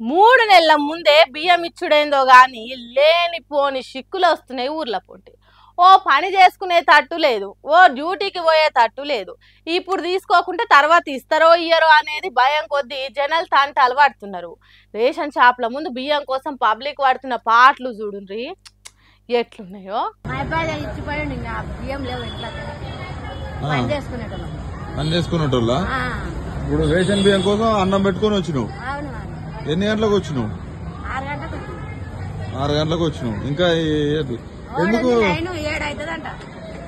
3 నెలల ముందే బియ్యం ఇచ్చుడేందో గాని లేనిపోని సిక్కులు వస్తున్నాయి ఊర్ల పొంటి. ఓ పని చేసుకునే తట్టు లేదు, ఓ డ్యూటీకి పోయే తట్టు లేదు. ఇప్పుడు తీసుకోకుంటే తర్వాత ఇస్తారో ఇయ్యరో అనేది భయం కొద్దీ జనాలు తంటాలు పడుతున్నారు. రేషన్ షాప్ల ముందు బియ్యం కోసం పబ్లిక్ పడుతున్న పాటలు చూడుండ్రి ఎట్లున్నాయో. పని చేసుకునేటోళ్ళ ఇప్పుడు రేషన్ బియ్యం కోసం అన్నం పెట్టుకొని వచ్చినావు. ఎన్ని గంటలకు వచ్చినావు? 6 గంటలకు వచ్చినావు. ఇంకా ఎందుకు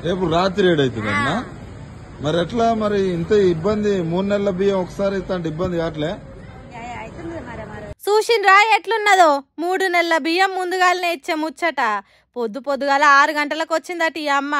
రేపు రాత్రి 7 అవుతుందన్నా? మరి ఎట్లా మరి ఇంత ఇబ్బంది? 3 నెలల బియ్యం ఒకసారి ఇస్తా ఇబ్బంది కావట్లే? చూసిండ్రా ఎట్లున్నదో? 3 నెలల బియ్యం ముందుగాలనే ఇచ్చే ముచ్చట పొద్దుగాల 6 గంటలకు వచ్చిందట ఈ అమ్మ.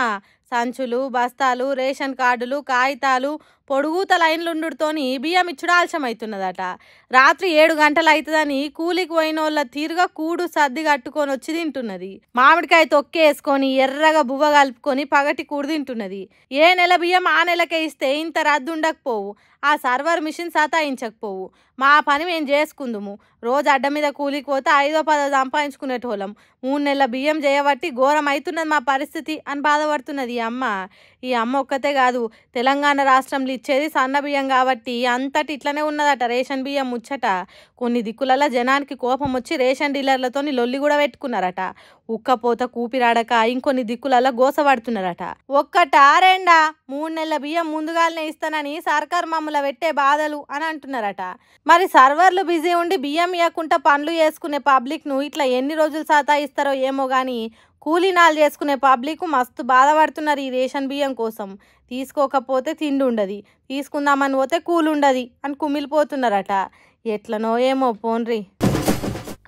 సంచులు, బస్తాలు, రేషన్ కార్డులు, కాగితాలు, పొడుగుత లైన్లుండుతోని బియ్యం ఇచ్చుడు ఆలస్యమవుతున్నదట. రాత్రి 7 గంటలు అవుతుందని కూలికి పోయిన వాళ్ళ తీరుగా కూడు సర్ది కట్టుకొని వచ్చి తింటున్నది. మామిడికాయ తొక్కేసుకొని ఎర్రగా బువ్వ కలుపుకొని పగటి కూడు తింటున్నది. ఏ నెల బియ్యం ఆ నెలకే ఇస్తే ఇంత రద్దు ఉండకపోవు, ఆ సర్వర్ మిషన్ సతాయించకపోవు. మా పని మేము చేసుకుందుము. రోజు అడ్డ మీద కూలికి పోతే 5-10 సంపాదించుకునేటోళ్ళం. 3 నెలల బియ్యం చేయబట్టి ఘోరం అవుతున్నది మా పరిస్థితి అని బాధపడుతున్నది ఈ అమ్మ. ఈ అమ్మ ఒక్కతే కాదు, తెలంగాణ రాష్ట్రంలో ఇచ్చేది సన్న బియ్యం కాబట్టి అంతటి ఇట్లనే ఉన్నదట రేషన్ బియ్యం ముచ్చట. కొన్ని దిక్కులలో జనానికి కోపం వచ్చి రేషన్ డీలర్లతో లొల్లి కూడా పెట్టుకున్నారట. ఉక్కపోత కూపిరాడక ఇంకొన్ని దిక్కులలో గోసపడుతున్నారట. ఒక్కటా రెండా 3 నెలల బియ్యం ముందుగానే ఇస్తానని సర్కార్ మమ్మల పెట్టే బాధలు అని అంటున్నారట. మరి సర్వర్లు బిజీ ఉండి బియ్యం ఇవ్వకుండా పనులు చేసుకునే పబ్లిక్ ను ఇట్లా ఎన్ని రోజులు సతాయిస్తారో ఏమో గాని కూలీనాలు చేసుకునే పబ్లిక్ మస్తు బాధపడుతున్నారు ఈ రేషన్ బియ్యం కోసం. తీసుకోకపోతే తిండి ఉండదు, తీసుకుందామని పోతే కూలుండది అని కుమిలిపోతున్నారట. ఎట్లనో ఏమో పోన్రి.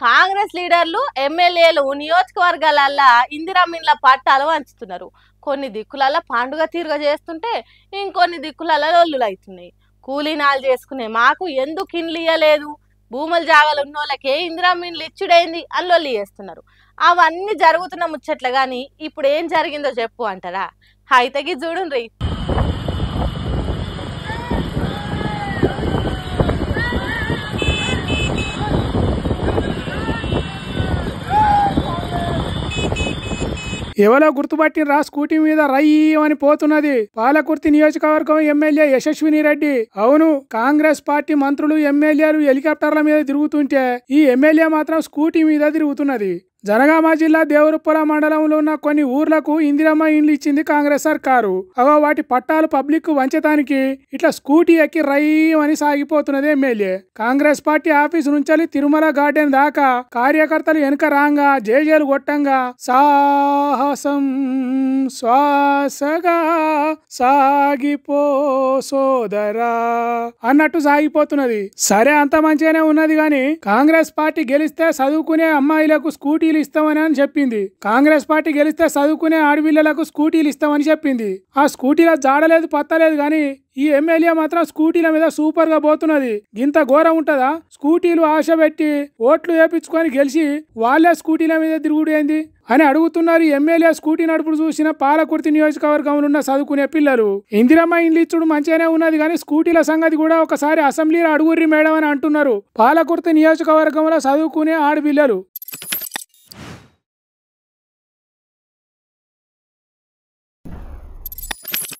కాంగ్రెస్ లీడర్లు, ఎమ్మెల్యేలు నియోజకవర్గాలల్లా ఇందిరమ్మిన్ల పట్టాలు వంచుతున్నారు. కొన్ని దిక్కులలో పండుగ తీరుగా చేస్తుంటే ఇంకొన్ని దిక్కులలో లొల్లులు అవుతున్నాయి. కూలీనాలు చేసుకునే మాకు ఎందుకు ఇండ్లు ఇయ్యలేదు, భూముల జాగాలు ఉన్నోళ్ళకే ఇందిరమ్మిన్లు ఇచ్చుడైంది అని లొల్లి చేస్తున్నారు. అవన్నీ జరుగుతున్న ముచ్చట్ల గాని ఇప్పుడు ఏం జరిగిందో చెప్పు అంటారా? అయితేకి చూడుండ్రి. ఎవరో గుర్తుపట్టినరా స్కూటీ మీద రయ్యమని పోతున్నది పాలకుర్తి నియోజకవర్గం ఎమ్మెల్యే యశస్విని రెడ్డి. అవును, కాంగ్రెస్ పార్టీ మంత్రులు, ఎమ్మెల్యేలు హెలికాప్టర్ల మీద తిరుగుతుంటే ఈ ఎమ్మెల్యే మాత్రం స్కూటీ మీద తిరుగుతున్నది. జనగామ జిల్లా దేవరుప్పల మండలంలో ఉన్న కొన్ని ఊర్లకు ఇందిరమ్మ ఇండ్లు ఇచ్చింది కాంగ్రెస్ సర్కారు. అవో వాటి పట్టాలు పబ్లిక్ వంచటానికి ఇట్లా స్కూటీ ఎక్కి రయ్యమని సాగిపోతున్నది ఎమ్మెల్యే. కాంగ్రెస్ పార్టీ ఆఫీసు నుంచి తిరుమల గార్డెన్ దాకా కార్యకర్తలు వెనుక రాంగా జేజేలు కొట్టంగా సాహసం శ్వాసగా సాగిపో సోదరా అన్నట్టు సాగిపోతున్నది. సరే, అంత మంచిగానే ఉన్నది గాని కాంగ్రెస్ పార్టీ గెలిస్తే చదువుకునే అమ్మాయిలకు స్కూటీ ఇస్తామని అని చెప్పింది. కాంగ్రెస్ పార్టీ గెలిస్తే చదువుకునే ఆడపిల్లలకు స్కూటీలు ఇస్తామని చెప్పింది. ఆ స్కూటీలో జాడలేదు పత్తలేదు గాని ఈ ఎమ్మెల్యే మాత్రం స్కూటీల మీద సూపర్ గా పోతున్నది. ఇంత ఘోరం ఉంటదా? స్కూటీలు ఆశ పెట్టి ఓట్లు వేపించుకొని గెలిచి వాళ్ళే స్కూటీల మీద తిరుగుడేంది అని అడుగుతున్నారు. ఎమ్మెల్యే స్కూటీ నడుపుడు చూసిన పాలకుర్తి నియోజకవర్గంలో ఉన్న చదువుకునే పిల్లలు. ఇందిరమ్మ ఇండ్లు ఇచ్చుడు మంచిగానే ఉన్నది కానీ స్కూటీల సంగతి కూడా ఒకసారి అసెంబ్లీలో అడుగుర్రి మేడం అని అంటున్నారు పాలకుర్తి నియోజకవర్గంలో చదువుకునే ఆడపిల్లలు.